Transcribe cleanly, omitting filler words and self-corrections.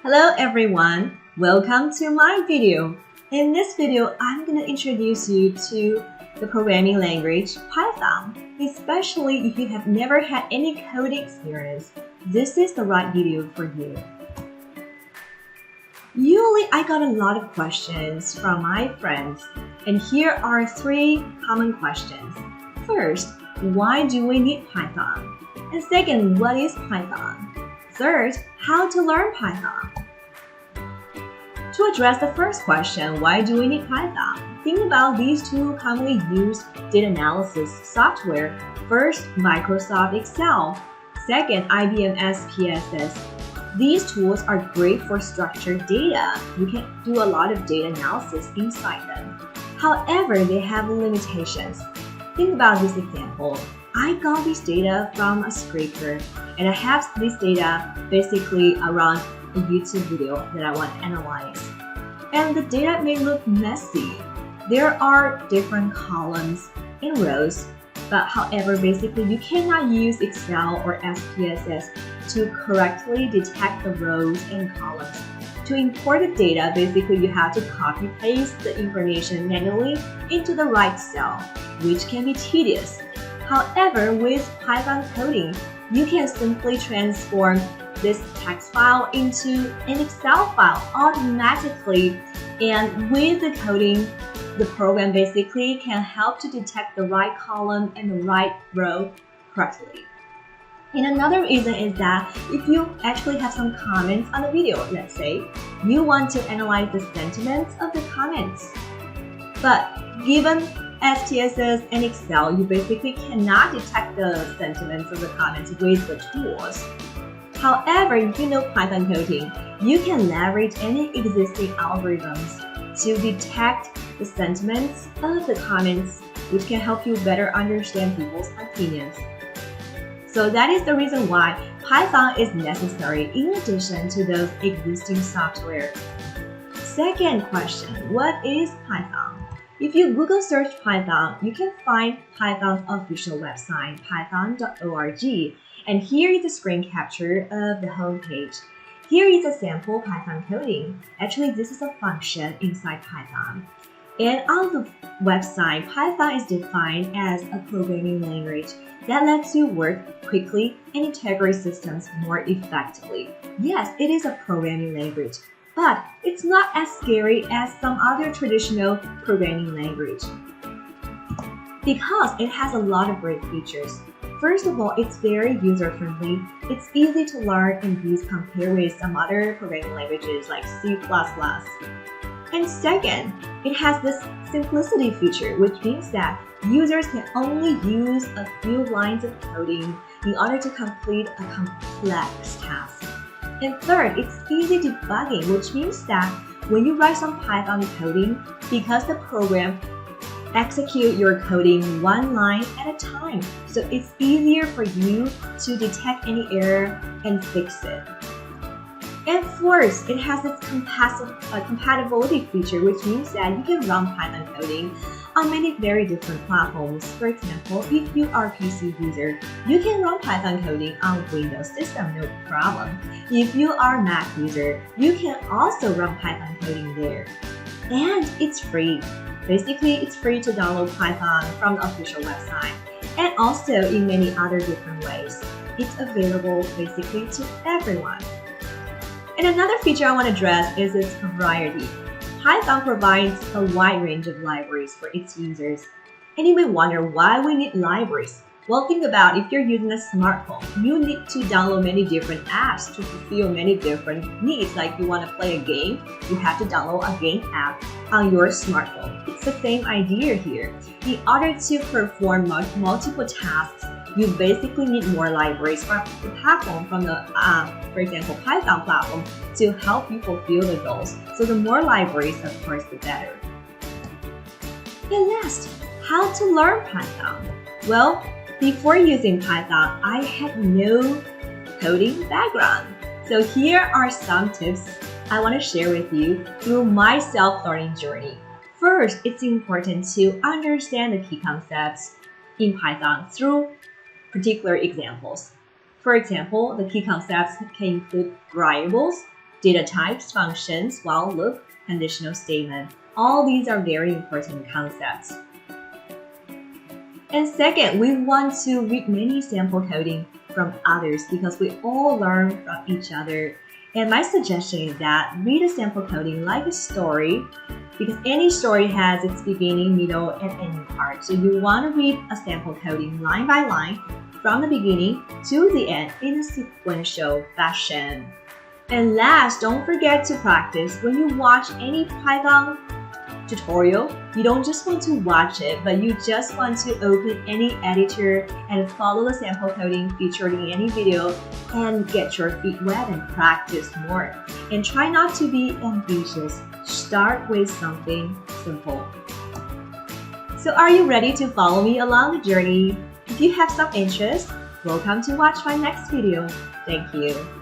Hello everyone, welcome to my video. In this video, I'm going to introduce you to the programming language Python. Especially if you have never had any coding experience, this is the right video for you. Usually, I got a lot of questions from my friends, and here are 3 common questions. First, why do we need Python? And second, what is Python? Third, how to learn Python. To address the first question, why do we need Python? Think about these 2 commonly used data analysis software. First, Microsoft Excel. Second, IBM SPSS. These tools are great for structured data. You can do a lot of data analysis inside them. However, they have limitations. Think about this example. I got this data from a scraper, and I have this data basically around a YouTube video that I want to analyze. And the data may look messy. There are different columns and rows, but however, basically you cannot use Excel or SPSS to correctly detect the rows and columns. To import the data, basically you have to copy-paste the information manually into the right cell, which can be tedious. However, with Python coding, you can simply transform this text file into an Excel file automatically, and with the coding, the program basically can help to detect the right column and the right row correctly. And another reason is that if you actually have some comments on the video, let's say, you want to analyze the sentiments of the comments. But given SPSS and Excel, you basically cannot detect the sentiments of the comments with the tools. However, if you know Python coding, you can leverage any existing algorithms to detect the sentiments of the comments, which can help you better understand people's opinions. So that is the reason why Python is necessary in addition to those existing software. Second question, what is Python? If you Google search Python, you can find Python's official website, python.org. And here is a screen capture of the homepage. Here is a sample Python coding. Actually, this is a function inside Python. And on the website, Python is defined as a programming language that lets you work quickly and integrate systems more effectively. Yes, it is a programming language, but it's not as scary as some other traditional programming language because it has a lot of great features. First of all, it's very user-friendly. It's easy to learn and use compared with some other programming languages like C++. And second, it has this simplicity feature, which means that users can only use a few lines of coding in order to complete a complex task. And third, it's easy debugging, which means that when you write some Python coding, because the program execute your coding one line at a time, so it's easier for you to detect any error and fix it. And fourth, it has this compatibility feature, which means that you can run Python coding on many very different platforms. For example, if you are a PC user, you can run Python coding on Windows system, no problem. If you are a Mac user, you can also run Python coding there. And it's free. Basically, it's free to download Python from the official website, and also in many other different ways. It's available basically to everyone. And another feature I want to address is its variety. Python provides a wide range of libraries for its users. And you may wonder why we need libraries. Well, think about if you're using a smartphone, you need to download many different apps to fulfill many different needs. Like you want to play a game, you have to download a game app on your smartphone. It's the same idea here. In order to perform multiple tasks, you basically need more libraries from the platform, from the, for example, Python platform, to help you fulfill the goals. So the more libraries, of course, the better. And last, how to learn Python? Well, before using Python, I had no coding background. So here are some tips I want to share with you through my self-learning journey. First, it's important to understand the key concepts in Python through particular examples. For example, the key concepts can include variables, data types, functions, while loop, conditional statement. All these are very important concepts. And second, we want to read many sample coding from others because we all learn from each other. And my suggestion is that read a sample coding like a story because any story has its beginning, middle, and ending part. So you want to read a sample coding line by line from the beginning to the end in a sequential fashion. And last, don't forget to practice. When you watch any Python tutorial, you don't just want to watch it, but you just want to open any editor and follow the sample coding featured in any video and get your feet wet and practice more. And try not to be ambitious. Start with something simple. So are you ready to follow me along the journey? If you have some interest, welcome to watch my next video. Thank you.